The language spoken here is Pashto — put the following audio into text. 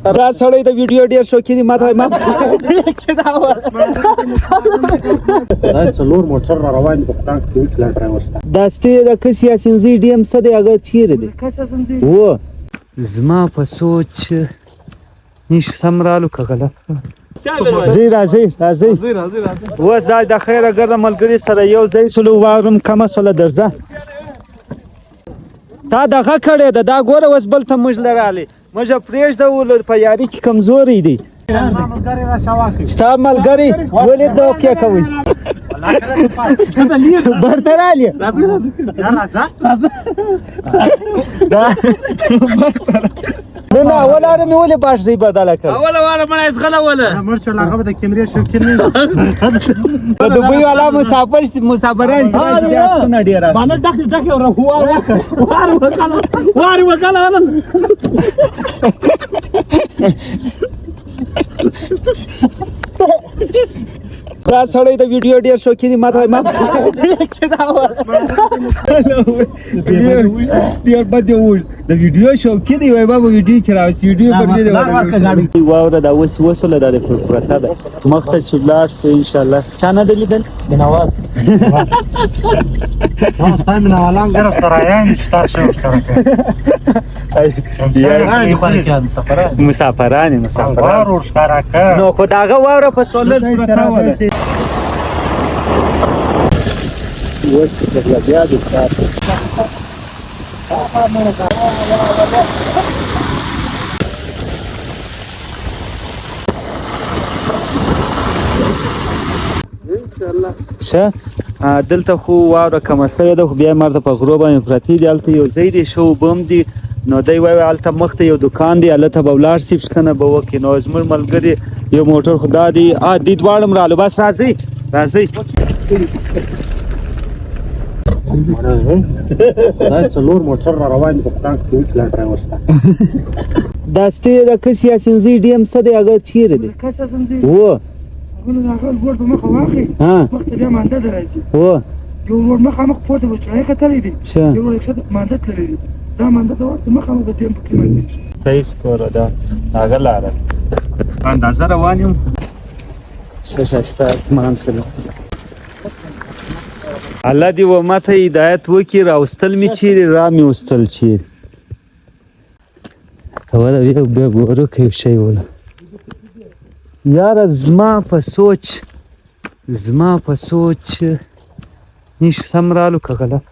دا سړی د ویډیو ډیر شوقي دی ماته ما دا څلور موټر را روان دي په ټانک کې وکړه ډرایور ستا دا ستې د کس یاسین زی ډي ام څه دی هغه چیرې دی و زما په سوچ نش سمرالو که غلط زی راځي اوس دا د خیره ګرده ملګري سره یو ځای سلو واورم کمه سوله درځه تا دغه کړې ده دا ګوره اوس بل ته موږ لرالې موږ پرېږده ولو په یاري کې کمزوری دی ستا ملګري ولې دوکې کوئ برته رالې نه نه اوله واره مې ولې باش ځای بدله کړ اوله واره مړی ځغلوله مرچ هغه به د کیمرې شوقي نه په دوبۍ والا مسافران سره چې بیا عکسونه ډېر اخلي باندې ډک وار وکړه دا سړی د ویډیو ډیر شوقي دی ماته ما ډیر بد دی اوس د ویډیو شوقي دی وای بابا ویډیو کې راوځي ویډیو پر دې واوره دا اوس وسوله د پرته ده مخته چې لاړ سو ان شاء الله چا نه لیدل بنواز ستا مینه والان ګره سرایان شته شو مسافران وارو ښکارا که نو خو د هغه واوره په سولر پرته وله اوس بیا د کار شه دلته خو واوره کمه سوې ده خو بیا مرته په غرو باندې پرتې دي هلته یو ځای دی شو بم دي نو دی وایي هلته مخته یو دوکان دی هلته به ولاړ شي پوښتنه به وکړي نو زموږ ملګري یو موټر خو دا دی دی دواړه م رالو بس راځئ دا څلور موټر را روان دي په ټانک کې وکړه ډرایور ستا دا ستې د کس یاسین زی ډي ام څه دی هغه چیرې دی و هغه روډ په مخه واخلي مخته بیا مانده ده راځي و یو روډ مخامخ پورته به چړای ختلی دی یو روډ ښه مانده تللی دی دا مانده ته ورته مخامخ د ټیم په کې باندې صحیح سکوره ده هغه لاره اندازه روان یم شته اسمان سره الله دې و ماته هدایت وکړي راوستل مې چیرې را مې وستل چیرې ته وله بیا ګورو که یو شی وله یاره زما په سوچ نش سم رالو که غلط